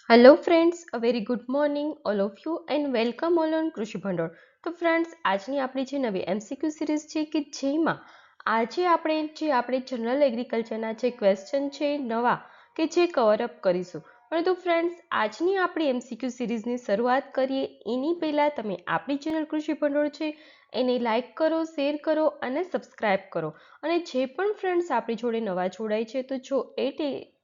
Hello friends, a very good morning all of you and welcome all on કૃષિ ભંડોળ. તો friends, આજની આપણી જે નવી એમસીક્યુ સિરીઝ છે કે જેમાં આજે આપણે જનરલ એગ્રીકલ્ચરના જે ક્વેશ્ચન છે નવા કે જે કવર અપ કરીશું. પરંતુ ફ્રેન્ડ્સ, આજની આપણી એમસીક્યુ સિરીઝની શરૂઆત કરીએ એની પહેલાં તમે આપણી ચેનલ કૃષિ ભંડોળ છે એને લાઇક કરો, શેર કરો અને સબસ્ક્રાઈબ કરો. અને જે પણ ફ્રેન્ડ્સ આપણી જોડે નવા જોડાય છે તો જો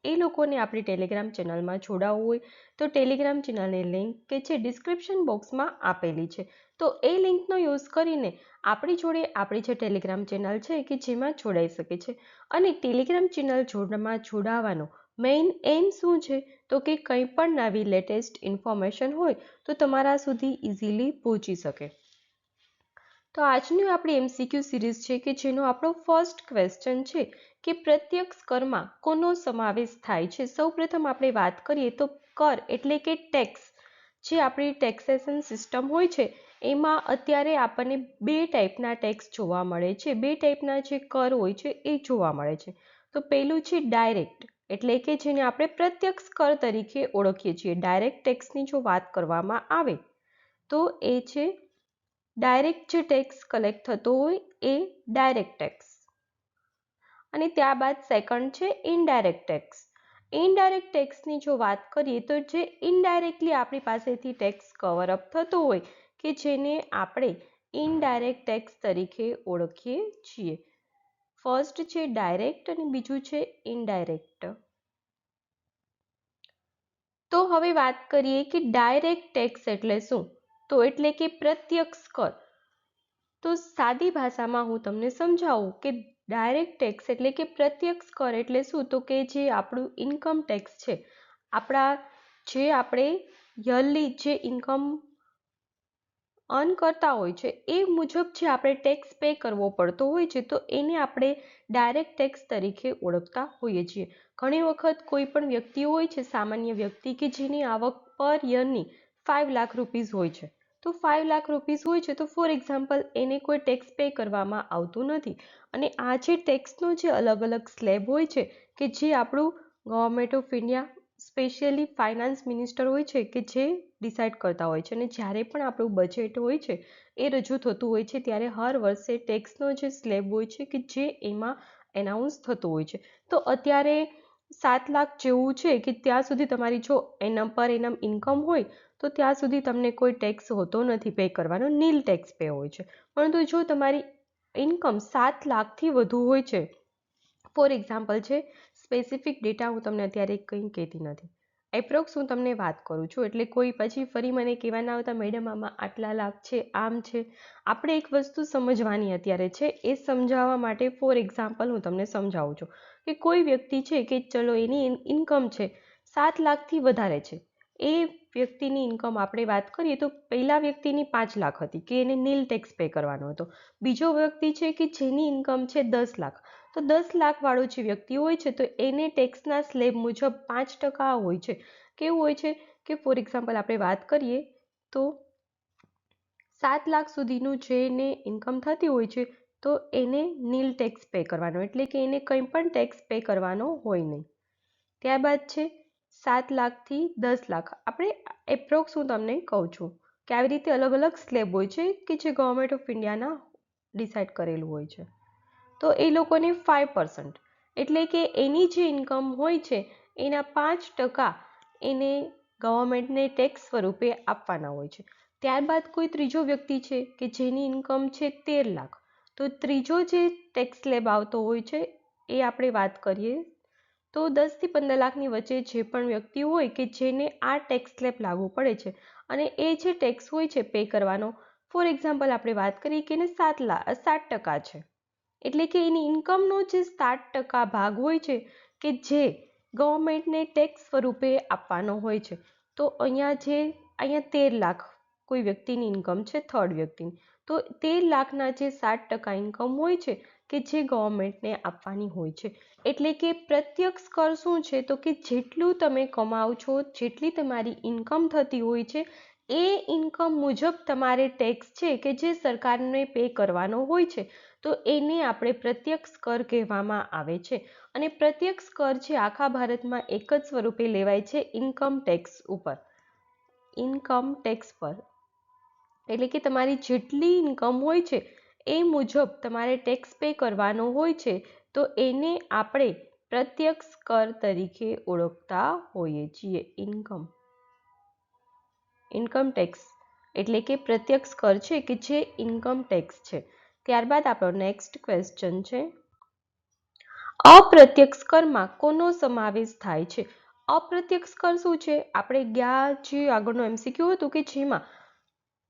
એ લોકોને આપણી ટેલિગ્રામ ચેનલમાં જોડાવવું હોય તો ટેલિગ્રામ ચેનલની લિંક કે જે ડિસ્ક્રિપ્શન બોક્સમાં આપેલી છે, તો એ લિંકનો યુઝ કરીને આપણી જોડે આપણી જે ટેલિગ્રામ ચેનલ છે કે જેમાં જોડાઈ શકે છે. અને ટેલિગ્રામ ચેનલ જોડાવાનો મેઇન એમ શું છે તો કે કંઈ પણ નવી લેટેસ્ટ ઇન્ફોર્મેશન હોય તો તમારા સુધી ઇઝીલી પહોંચી શકે. તો આજની આપણી એમસીક્યુ સિરીઝ છે કે જેનો આપણો ફર્સ્ટ ક્વેશ્ચન છે કે પ્રત્યક્ષ કરમાં કોનો સમાવેશ થાય છે. સૌપ્રથમ આપણે વાત કરીએ તો કર એટલે કે ટેક્સ, જે આપણી ટેક્સેશન સિસ્ટમ હોય છે એમાં અત્યારે આપણને બે ટાઈપના ટેક્સ જોવા મળે છે. બે ટાઈપના જે કર હોય છે એ જોવા મળે છે. તો પહેલું છે ડાયરેક્ટ, એટલે કે જેને આપણે પ્રત્યક્ષ કર તરીકે ઓળખીએ છીએ. ડાયરેક્ટ ટેક્સની જો વાત કરવામાં આવે તો એ છે ડાયરેક્ટ જે ટેક્સ કલેક્ટ થતો હોય એ ડાયરેક્ટ ટેક્સ. અને ત્યારબાદ સેકન્ડ છે ઇનડાયરેક્ટ ટેક્સ. ઇનડાયરેક્ટ ટેક્સની જો વાત કરીએ તો જે ઇનડાયરેક્ટલી આપણી પાસેથી ટેક્સ કવર અપ થતો હોય કે જેને આપણે ઇનડાયરેક્ટ ટેક્સ તરીકે ઓળખીએ છીએ. ફર્સ્ટ છે ડાયરેક્ટ અને બીજું છે ઇનડાયરેક્ટ. તો હવે વાત કરીએ કે ડાયરેક્ટ ટેક્સ એટલે શું. તો એટલે કે પ્રત્યક્ષ કર. તો સાદી ભાષામાં હું તમને સમજાવું કે ડાયરેક્ટ ટેક્સ એટલે કે પ્રત્યક્ષ કર એટલે શું, તો કે જે આપણું ઇન્કમ ટેક્સ છે, આપણે યરલી જે ઇન્કમ અર્ન કરતા હોય છે એ મુજબ જે આપણે ટેક્સ પે કરવો પડતો હોય છે તો એને આપણે ડાયરેક્ટ ટેક્સ તરીકે ઓળખતા હોઈએ છીએ. ઘણી વખત કોઈ પણ વ્યક્તિ હોય છે, સામાન્ય વ્યક્તિ કે જેની આવક પર યરની 5 લાખ રૂપીઝ હોય છે. તો 5 લાખ રૂપીઝ હોય છે તો ફોર એક્ઝામ્પલ એને કોઈ ટેક્સ પે કરવામાં આવતું નથી. અને આ જે ટેક્સનો જે અલગ અલગ સ્લેબ હોય છે કે જે આપણું government of India specially finance minister હોય છે કે જે ડિસાઇડ કરતા હોય છે. અને જ્યારે પણ આપણું બજેટ હોય છે એ રજૂ થતું હોય છે ત્યારે હર વર્ષે ટેક્સનો જે સ્લેબ હોય છે કે જે એમાં એનાઉન્સ થતું હોય છે. તો અત્યારે 7 લાખ જેવું છે કે ત્યાં સુધી તમારી જો એનમ પર એનમ ઇન્કમ હોય તો ત્યાં સુધી તમને કોઈ ટેક્સ હોતો નથી પે કરવાનો, નીલ ટેક્સ પે હોય છે. પરંતુ જો તમારી ઇન્કમ 7 લાખથી વધુ હોય છે, ફોર એક્ઝામ્પલ છે, સ્પેસિફિક ડેટા હું તમને અત્યારે કંઈ કહેતી નથી, એપ્રોક્સ હું તમને વાત કરું છું, એટલે કોઈ પછી ફરી મને કહેવા ના આવતા મેડમ આમાં આટલા લાખ છે, આમ છે. આપણે એક વસ્તુ સમજવાની અત્યારે છે, એ સમજાવવા માટે ફોર એક્ઝામ્પલ હું તમને સમજાવું છું કે કોઈ વ્યક્તિ છે કે ચલો એની ઇન્કમ છે 7 લાખથી વધારે છે. એ વ્યક્તિની ઇન્કમ આપણે વાત કરીએ તો પહેલા વ્યક્તિની 5 લાખ હતી કે એને નીલ ટેક્સ પે કરવાનો હતો. બીજો વ્યક્તિ છે કે જેની ઇન્કમ છે 10 લાખ. તો 10 લાખવાળો જે વ્યક્તિ હોય છે તો એને ટેક્સના સ્લેબ મુજબ 5% હોય છે. કેવું હોય છે કે ફોર એક્ઝામ્પલ આપણે વાત કરીએ તો 7 લાખ સુધીનું જેને ઇન્કમ થતી હોય છે તો એને નીલ ટેક્સ પે કરવાનો, એટલે કે એને કંઈ પણ ટેક્સ પે કરવાનો હોય નહીં. ત્યારબાદ છે 7 લાખથી 10 લાખ. આપણે એપ્રોક્સ હું તમને કહું છું કે આવી રીતે અલગ અલગ સ્લેબ હોય છે કે જે ગવર્મેન્ટ ઓફ ઇન્ડિયાના ડિસાઇડ કરેલું હોય છે. તો એ લોકોને 5%, એટલે કે એની જે ઇન્કમ હોય છે એના 5% એને ગવર્મેન્ટને ટેક્સ સ્વરૂપે આપવાના હોય છે. ત્યારબાદ કોઈ ત્રીજો વ્યક્તિ છે કે જેની ઇન્કમ છે 13 લાખ. તો ત્રીજો જે ટેક્સ સ્લેબ આવતો હોય છે એ આપણે વાત કરીએ તો 10થી 15 લાખની વચ્ચે જે પણ વ્યક્તિ હોય કે જેને આ ટેક્સ સ્લેબ લાગુ પડે છે અને એ જે ટેક્સ હોય છે પે કરવાનો, ફોર એક્ઝામ્પલ આપણે વાત કરીએ કે એને 7% છે, એટલે કે એની ઇન્કમનો જે 7% ભાગ હોય છે કે જે ગવર્મેન્ટને ટેક્સ સ્વરૂપે આપવાનો હોય છે. તો અહીંયા 13 લાખ કોઈ વ્યક્તિની ઇન્કમ છે, થર્ડ વ્યક્તિની, તો 13 લાખના જે 7% ઇન્કમ હોય છે કે જે ગવર્મેન્ટને આપવાની હોય છે. એટલે કે પ્રત્યક્ષ કર શું છે તો કે જેટલું તમે કમાઓ છો, જેટલી તમારી ઇન્કમ થતી હોય છે એ ઇન્કમ મુજબ તમારે ટેક્સ છે કે જે સરકારને પે કરવાનો હોય છે. તો એને આપણે પ્રત્યક્ષ કર કહેવામાં આવે છે. અને પ્રત્યક્ષ કર છે આખા ભારતમાં એક જ સ્વરૂપે લેવાય છે, ઇન્કમ ટેક્સ ઉપર, ઇન્કમ ટેક્સ પર. એટલે કે તમારી જેટલી ઇન્કમ હોય છે એ મુજબ તમારે ટેક્સ પે કરવાનો હોય છે, તો એને આપણે પ્રત્યક્ષ કર તરીકે ઓળખતા હોઈએ છીએ. ઇન્કમ ટેક્સ એટલે કે પ્રત્યક્ષ કર છે કે જે ઇન્કમ ટેક્સ છે. ત્યારબાદ આપણો નેક્સ્ટ ક્વેશ્ચન છે, અપ્રત્યક્ષ કરમાં કોનો સમાવેશ થાય છે? અપ્રત્યક્ષ કર શું છે? આપણે ગયા જે આગળનો MCQ હતું કે જેમાં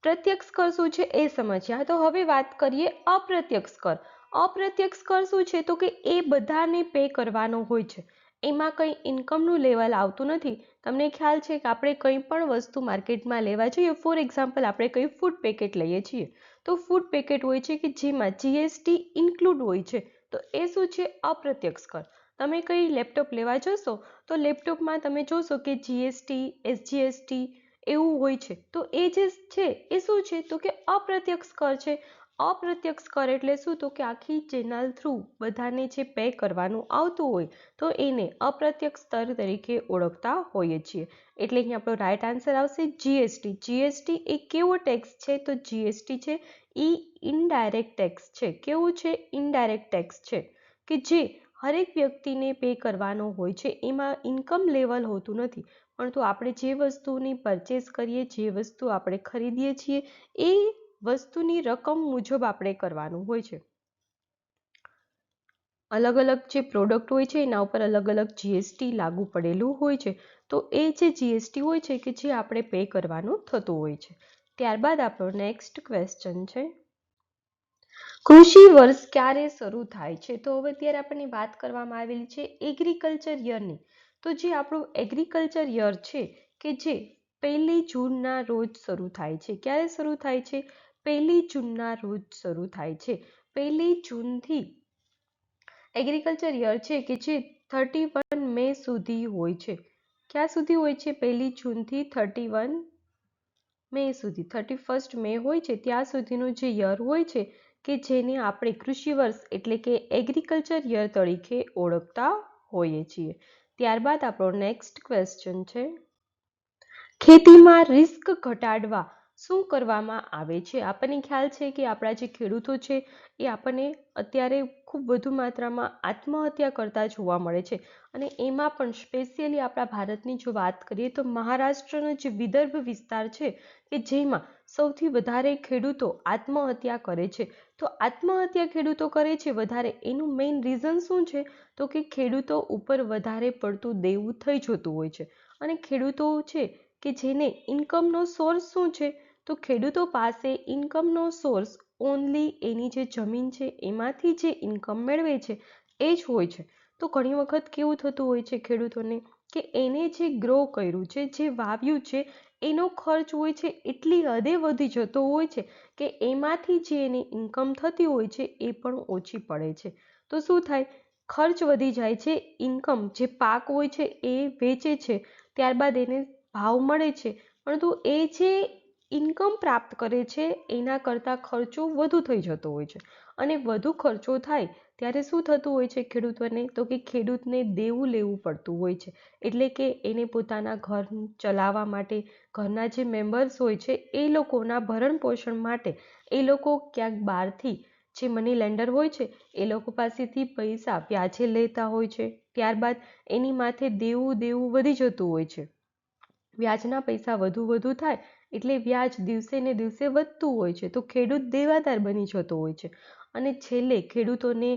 પ્રત્યક્ષ કર શું છે એ સમજ્યા. તો હવે વાત કરીએ અપ્રત્યક્ષ કર. અપ્રત્યક્ષ કર શું છે? તો કે એ બધાને પે કરવાનો હોય છે. એમાં કંઈ ઇન્કમનું લેવલ આવતું નથી. તમને ખ્યાલ છે કે આપણે કંઈ પણ વસ્તુ માર્કેટમાં લેવા જઈએ, ફોર એક્ઝામ્પલ આપણે કંઈ ફૂડ પેકેટ લઈએ છીએ, તો ફૂડ પેકેટ હોય છે કે જેમાં GST ઇન્ક્લુડ હોય છે, તો એ શું છે? અપ્રત્યક્ષ કર. તમે કંઈ લેપટોપ લેવા જશો તો લેપટોપમાં તમે જોશો કે GST, SGST એવું હોય છે, તો એ જે છે એ શું છે? તો કે અપ્રત્યક્ષ કર છે. અપ્રત્યક્ષ કર એટલે શું? તો કે આખી ચેનલ થ્રુ બધાને જે પે કરવાનું આવતું હોય, તો એને અપ્રત્યક્ષ સ્તર તરીકે ઓળખતા હોઈએ છીએ. એટલે અહીં આપણો રાઈટ આન્સર આવશે GST. GST એ કેવો ટેક્સ છે? તો GST છે એ ઇનડાયરેક્ટ ટેક્સ છે. કેવું છે? ઇનડાયરેક્ટ ટેક્સ છે કે જે હરેક વ્યક્તિને પે કરવાનો હોય છે. એમાં ઇન્કમ લેવલ હોતું નથી, પરંતુ આપણે જે વસ્તુની પરચેસ કરીએ, જે વસ્તુ આપણે ખરીદીએ છીએ, એ વસ્તુની રકમ મુજબ આપણે કરવાનું હોય છે. અલગ અલગ જે પ્રોડક્ટ હોય છે એના ઉપર અલગ અલગ GST લાગુ પડેલું હોય છે, તો એ જે GST હોય છે કે જે આપણે પે કરવાનું થતું હોય છે. ત્યારબાદ આપણો નેક્સ્ટ ક્વેશ્ચન છે, કૃષિ વર્ષ ક્યારે શરૂ થાય છે? તો હવે અત્યારે આપણને વાત કરવામાં આવેલી છે એગ્રીકલ્ચર યરની. તો જે આપણું એગ્રીકલ્ચર યર છે કે જે 1 જૂનના રોજ શરૂ થાય છે. ક્યારે શરૂ થાય છે? 1 જૂનના રોજ શરૂ થાય છે. 1 જૂનથી એગ્રીકલ્ચર યર છે કે જે 31 મે સુધી હોય છે. ક્યાં સુધી હોય છે? 1 જૂનથી 31 મે સુધી, 31 મે હોય છે ત્યાં સુધીનું જે યર હોય છે કે જેને આપણે કૃષિ વર્ષ એટલે કે એગ્રીકલ્ચર યર તરીકે ઓળખતા હોઈએ છીએ. ત્યારબાદ આપણો નેક્સ્ટ ક્વેશ્ચન છે, ખેતીમાં રિસ્ક ઘટાડવા શું કરવામાં આવે છે? આપણને ખ્યાલ છે કે આપણા જે ખેડૂતો છે એ આપણને અત્યારે ખૂબ વધુ માત્રામાં આત્મહત્યા કરતા જોવા મળે છે. અને એમાં પણ સ્પેશિયલી આપણા ભારતની જો વાત કરીએ તો મહારાષ્ટ્રનો જે વિદર્ભ વિસ્તાર છે કે જેમાં સૌથી વધારે ખેડૂતો આત્મહત્યા કરે છે. તો આત્મહત્યા ખેડૂતો કરે છે વધારે, એનું મેઇન રીઝન શું છે? તો કે ખેડૂતો ઉપર વધારે પડતું દેવું થઈ જતું હોય છે. અને ખેડૂતો છે કે જેને ઇન્કમનો સોર્સ શું છે? તો ખેડૂતો પાસે ઇન્કમનો સોર્સ ઓનલી એની જે જમીન છે એમાંથી જે ઇન્કમ મેળવે છે એ જ હોય છે. તો ઘણી વખત કેવું થતું હોય છે ખેડૂતોને કે એને જે ગ્રો કર્યું છે, જે વાવ્યું છે, એનો ખર્ચ હોય છે એટલી હદે વધી જતો હોય છે કે એમાંથી જે એની ઇન્કમ થતી હોય છે એ પણ ઓછી પડે છે. તો શું થાય? ખર્ચ વધી જાય છે, ઇન્કમ જે પાક હોય છે એ વેચે છે, ત્યારબાદ એને ભાવ મળે છે, પરંતુ એ જે ઇન્કમ પ્રાપ્ત કરે છે એના કરતાં ખર્ચો વધુ થઈ જતો હોય છે. અને વધુ ખર્ચો થાય ત્યારે શું થતું હોય છે ખેડૂતોને? તો કે ખેડૂતને દેવું લેવું પડતું હોય છે. એટલે કે એને પોતાના ઘર ચલાવવા માટે, ઘરના જે મેમ્બર્સ હોય છે એ લોકોના ભરણ પોષણ માટે એ લોકો ક્યાંક બહારથી જે મની લેન્ડર હોય છે એ લોકો પાસેથી પૈસા વ્યાજે લેતા હોય છે. ત્યારબાદ એની માથે દેવું વધી જતું હોય છે. વ્યાજના પૈસા વધુ થાય એટલે વ્યાજ દિવસે ને દિવસે વધતું હોય છે, તો ખેડૂત દેવાદાર બની જતો હોય છે. અને છેલ્લે ખેડૂતોને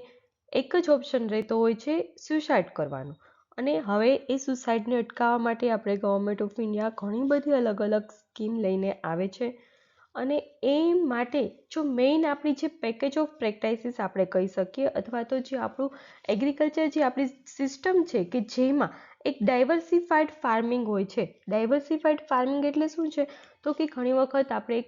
એક જ ઓપ્શન રહેતો હોય છે, સ્યુસાઇડ કરવાનો. અને હવે એ સુસાઇડને અટકાવવા માટે આપણે ગવર્મેન્ટ ઓફ ઇન્ડિયા ઘણી બધી અલગ અલગ સ્કીમ લઈને આવે છે. અને એ માટે જો મેઇન આપણી જે પેકેજ ઓફ પ્રેક્ટિસિસ આપણે કહી શકીએ, અથવા તો જે આપણું એગ્રીકલ્ચર જે આપણી સિસ્ટમ છે કે જેમાં એક ડાયવર્સિફાઈડ ફાર્મિંગ હોય છે. ડાયવર્સિફાઈડ ફાર્મિંગ એટલે શું છે? તો કે ઘણી વખત આપણે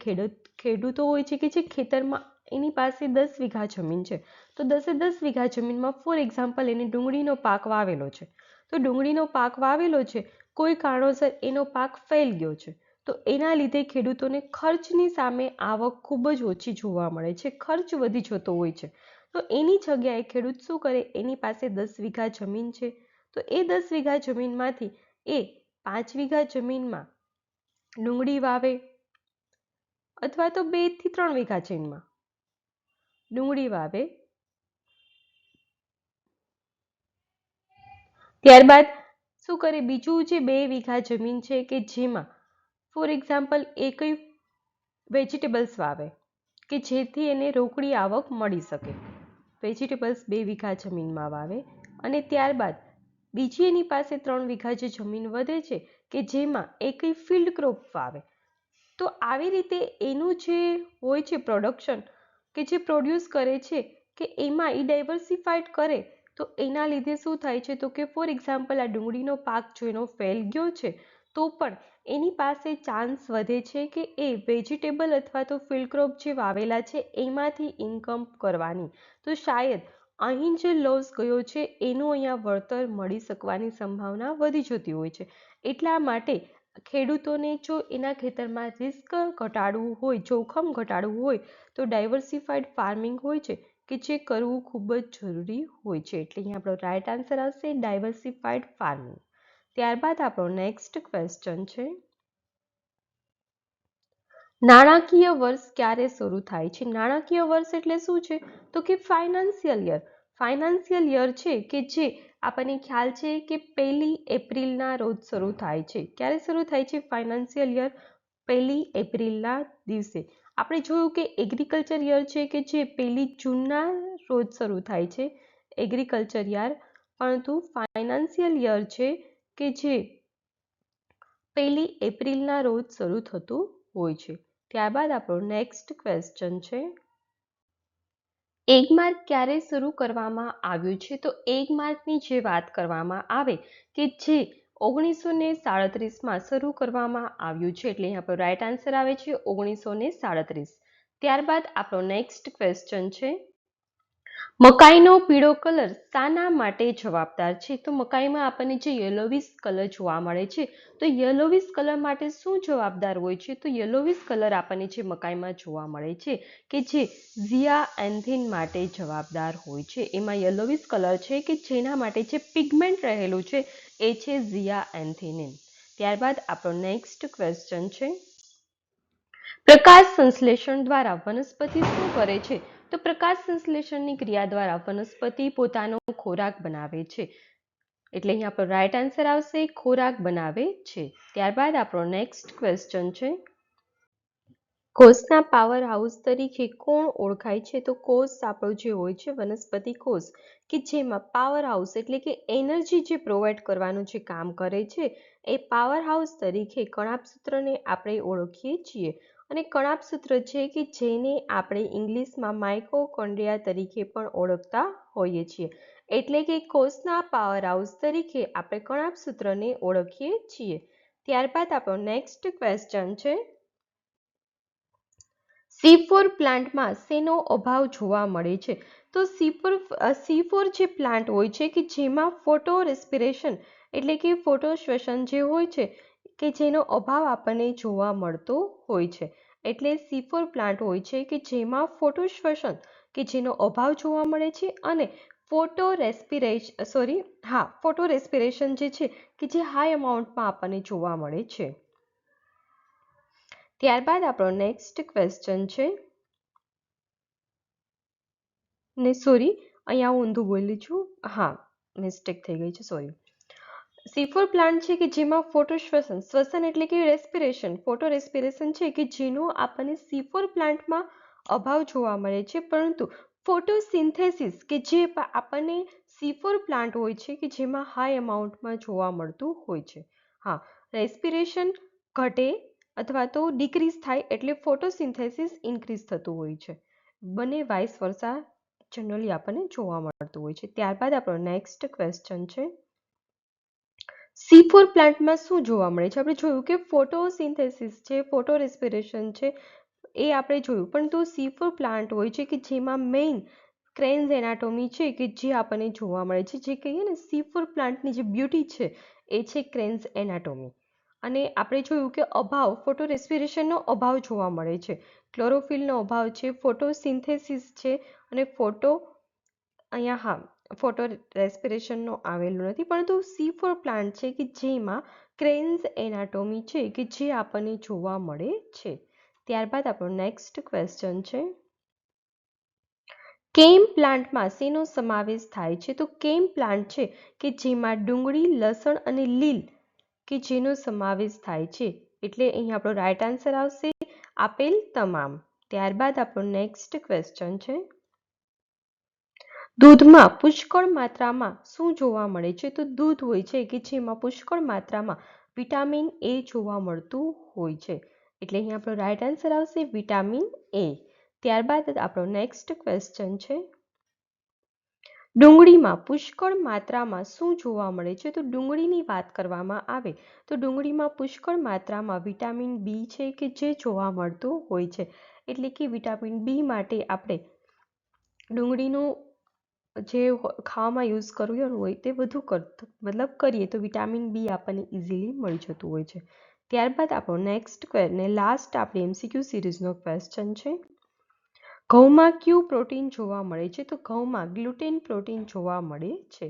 ખેડૂતો હોય છે કે જે ખેતરમાં એની પાસે 10 વીઘા જમીન છે, તો 10 વીઘા જમીનમાં ફોર એક્ઝામ્પલ એને ડુંગળીનો પાક વાવેલો છે. તો ડુંગળીનો પાક વાવેલો છે, કોઈ કારણોસર એનો પાક ફેલ ગયો છે, તો એના લીધે ખેડૂતોને ખર્ચની સામે આવક ખૂબ જ ઓછી જોવા મળે છે, ખર્ચ વધી જતો હોય છે. તો એની જગ્યાએ ખેડૂત શું કરે, એની પાસે 10 વીઘા જમીન છે, તો એ 10 વીઘા જમીનમાંથી એ 5 વીઘા જમીનમાં ડુંગળી વાવે અથવા તો 2 થી 3 વીઘા જમીનમાં ડુંગળી વાવે. ત્યારબાદ શું કરે, બીજું જે 2 વીઘા જમીન છે કે જેમાં ફોર એક્ઝામ્પલ એ કંઈ વેજીટેબલ્સ વાવે કે જેથી એને રોકડી આવક મળી શકે. વેજીટેબલ્સ 2 વીઘા જમીનમાં વાવે અને ત્યારબાદ બીજી એની પાસે 3 વીઘા જે જમીન વધે છે કે જેમાં એ કંઈ ફિલ્ડ ક્રોપ વાવે. તો આવી રીતે એનું જે હોય છે પ્રોડક્શન કે જે પ્રોડ્યુસ કરે છે કે એમાં એ ડાયવર્સિફાઈડ કરે, તો એના લીધે શું થાય છે, તો કે ફોર એક્ઝામ્પલ આ ડુંગળીનો પાક જો એનો ફેલ ગયો છે તો પણ એની પાસે ચાન્સ વધે છે કે એ વેજીટેબલ અથવા તો ફિલ્ડ ક્રોપ જે વાવેલા છે એમાંથી ઇન્કમ કરવાની. તો શાયદ અહીં જે લોસ ગયો છે એનું અહીંયા વળતર મળી શકવાની સંભાવના વધી જતી હોય છે. એટલા માટે ખેડૂતોને જો એના ખેતરમાં રિસ્ક ઘટાડવું હોય, જોખમ ઘટાડવું હોય, તો ડાયવર્સિફાઈડ ફાર્મિંગ હોય છે કે જે કરવું ખૂબ જ જરૂરી હોય છે. એટલે અહીંયા આપણો રાઈટ આન્સર આવશે ડાયવર્સિફાઈડ ફાર્મિંગ. ત્યારબાદ આપણો નેક્સ્ટ ક્વેશ્ચન છે, નાણાકીય વર્ષ ક્યારે શરૂ થાય છે? નાણાકીય વર્ષ એટલે શું છે, તો કે ફાઇનાન્શિયલ યર. ફાઇનાન્શિયલ યર છે કે જે આપણને ખ્યાલ છે કે 1 એપ્રિલના રોજ શરૂ થાય છે. ક્યારે શરૂ થાય છે ફાઇનાન્શિયલ યર? 1 એપ્રિલના દિવસે. આપણે જોયું કે એગ્રીકલ્ચર યર છે કે જે 1 જૂનના રોજ શરૂ થાય છે એગ્રીકલ્ચર યર, પરંતુ ફાઇનાન્શિયલ યર છે કે જે 1 એપ્રિલના રોજ શરૂ થતું હોય છે. ત્યારબાદ આપણો નેક્સ્ટ ક્વેશ્ચન છે, એક માર્ક ક્યારે શરૂ કરવામાં આવ્યું છે? તો એક માર્કની જે વાત કરવામાં આવે કે જે 1937માં શરૂ કરવામાં આવ્યું છે. એટલે અહીંયા આપણો રાઈટ આન્સર આવે છે 1937. ત્યારબાદ આપણો નેક્સ્ટ ક્વેશ્ચન છે, મકાઈનો પીળો કલર શાના માટે જવાબદાર છે? તો મકાઈમાં આપણને જે યલોવિશ કલર જોવા મળે છે, તો યલોવિશ કલર માટે શું જવાબદાર હોય છે? તો યલોવિશ કલર આપણને જે મકાઈમાં જોવા મળે છે કે જે ઝિયાએન્થિન માટે જવાબદાર હોય છે. એમાં યલોવિશ કલર છે કે જેના માટે જે પિગમેન્ટ રહેલું છે એ છે ઝિયાએન્થિન. ત્યારબાદ આપણો નેક્સ્ટ ક્વેશ્ચન છે, પ્રકાશ સંશ્લેષણ દ્વારા વનસ્પતિ શું કરે છે? તો પ્રકાશ સંશ્લેષણની ક્રિયા દ્વારા વનસ્પતિ પોતાનો ખોરાક બનાવે છે. એટલે અહીંયા આપણો રાઈટ આન્સર આવશે ખોરાક બનાવે છે. ત્યારબાદ આપણો નેક્સ્ટ ક્વેશ્ચન છે, કોષના પાવર હાઉસ તરીકે કોણ ઓળખાય છે? તો કોષ આપણો જે હોય છે વનસ્પતિ કોષ કે જેમાં પાવર હાઉસ એટલે કે એનર્જી જે પ્રોવાઈડ કરવાનું જે કામ કરે છે એ પાવર હાઉસ તરીકે કણાભસૂત્રને આપણે ઓળખીએ છીએ. અને કણાભસૂત્ર છે કે જેને આપણે ઇંગ્લિશમાં માઇટોકોન્ડ્રિયા તરીકે પણ ઓળખતા હોઈએ છીએ. એટલે કે કોષના પાવર હાઉસ તરીકે આપણે કણાભસૂત્રને ઓળખીએ છીએ. ત્યારબાદ આપણો નેક્સ્ટ ક્વેશ્ચન છે, C4 પ્લાન્ટમાં શેનો અભાવ જોવા મળે છે? તો C4 જે પ્લાન્ટ હોય છે કે જેમાં ફોટો રેસ્પિરેશન એટલે કે ફોટો શ્વસન જે હોય છે કે જેનો અભાવ આપણને જોવા મળતો હોય છે. એટલે C4 પ્લાન્ટ હોય છે કે જેમાં ફોટો શ્વસન કે જેનો અભાવ જોવા મળે છે અને ફોટો રેસ્પિરેશન જે છે કે જે હાઈ અમાઉન્ટમાં આપણને જોવા મળે છે. ત્યારબાદ આપણો નેક્સ્ટ ક્વેશ્ચન છે, ને સોરી અહીંયા હું ઊંધું બોલી છું, હા મિસ્ટેક થઈ ગઈ છે, સોરી. C4 પ્લાન્ટ છે કે જેમાં શ્વસન એટલે કે રેસ્પિરેશન, ફોટો રેસ્પિરેશન છે કે જેનો આપણને C4 પ્લાન્ટમાં અભાવ જોવા મળે છે, પરંતુ ફોટોસિન્થેસિસ કે જે આપણને C4 પ્લાન્ટ હોય છે કે જેમાં હાઈ અમાઉન્ટમાં જોવા મળતું હોય છે. હા, રેસ્પિરેશન ઘટે અથવા તો ડિક્રીઝ થાય એટલે ફોટોસિન્થેસિસ ઇન્ક્રીઝ થતું હોય છે. બંને વાઇસ વર્સા જનરલી આપણને જોવા મળતું હોય છે. ત્યારબાદ આપણો નેક્સ્ટ ક્વેશ્ચન છે, C4 પ્લાન્ટમાં શું જોવા મળે છે? આપણે જોયું કે ફોટોસિન્થેસિસ છે, ફોટો રેસ્પિરેશન છે એ આપણે જોયું, પરંતુ C4 પ્લાન્ટ હોય છે કે જેમાં મેઇન ક્રેન્સ એનાટોમી છે કે જે આપણને જોવા મળે છે. જે કહીએ ને C4 પ્લાન્ટની જે બ્યુટી છે એ છે ક્રેન્સ એનાટોમી. અને આપણે જોયું કે અભાવ ફોટો રેસ્પિરેશનનો અભાવ જોવા મળે છે, ક્લોરોફિલનો અભાવ છે, ફોટોસિન્થેસિસ છે અને ફોટો અહીંયા હા ફોટો રેસ્પિરેશનનો આવેલો નથી, પરંતુ C4 પ્લાન્ટ છે કે જેમાં ક્રેન્સ એનાટોમી છે કે જે આપણને જોવા મળે છે. ત્યારબાદ આપણો નેક્સ્ટ ક્વેશ્ચન છે, કેમ પ્લાન્ટમાં શેનો સમાવેશ થાય છે? તો કેમ પ્લાન્ટ છે કે જેમાં ડુંગળી, લસણ અને લીલ કે જેનો સમાવેશ થાય છે. એટલે અહીં આપણો રાઈટ આન્સર આવશે આપેલ તમામ. ત્યારબાદ આપણો નેક્સ્ટ ક્વેશ્ચન છે, દૂધમાં પુષ્કળ માત્રામાં શું જોવા મળે છે? તો દૂધ હોય છે કે જેમાં પુષ્કળ માત્રામાં વિટામિન એ જોવા મળતું હોય છે. એટલે અહીં આપણો રાઈટ આન્સર આવશે વિટામિન એ. ત્યારબાદ આપણો નેક્સ્ટ ક્વેશ્ચન છે, ડુંગળીમાં પુષ્કળ માત્રામાં શું જોવા મળે છે? તો ડુંગળીની વાત કરવામાં આવે તો ડુંગળીમાં પુષ્કળ માત્રામાં વિટામિન બી છે કે જે જોવા મળતું હોય છે. એટલે કે વિટામિન બી માટે આપણે ડુંગળીનું જે ખાવામાં યુઝ કરવું હોય તે વધુ કરીએ તો વિટામિન બી આપણને ઇઝીલી મળી જતું હોય છે. ત્યારબાદ આપણો નેક્સ્ટ ને લાસ્ટ આપણી MCQ સિરીઝનો ક્વેશ્ચન છે, ઘઉંમાં કયું પ્રોટીન જોવા મળે છે? તો ઘઉંમાં ગ્લુટેન પ્રોટીન જોવા મળે છે.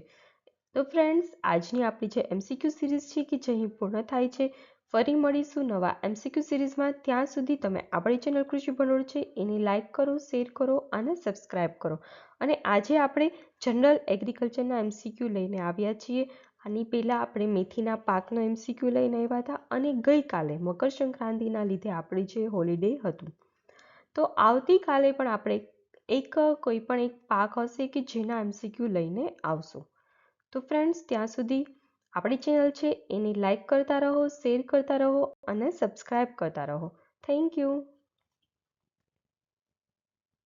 તો ફ્રેન્ડ્સ, આજની આપણી જે MCQ સિરીઝ છે કે જે અહીં પૂર્ણ થાય છે. ફરી મળીશું નવા MCQ સિરીઝમાં. ત્યાં સુધી તમે આપણી ચેનલ કૃષિ ભંડોળ છે એને લાઇક કરો, શેર કરો અને સબસ્ક્રાઈબ કરો. અને આજે આપણે જનરલ એગ્રીકલ્ચરના MCQ લઈને આવ્યા છીએ. આની પહેલાં આપણે મેથીના પાકનો MCQ લઈને આવ્યા હતા અને ગઈકાલે મકર સંક્રાંતિના લીધે આપણે જે હોલિડે હતું. તો આવતીકાલે પણ આપણે કોઈ પણ એક પાક હશે કે જેના MCQ લઈને આવશું. તો ફ્રેન્ડ્સ, ત્યાં સુધી આપણી ચેનલ છે એને લાઇક કરતા રહો, શેર કરતા રહો અને સબસ્ક્રાઈબ કરતા રહો. Thank you.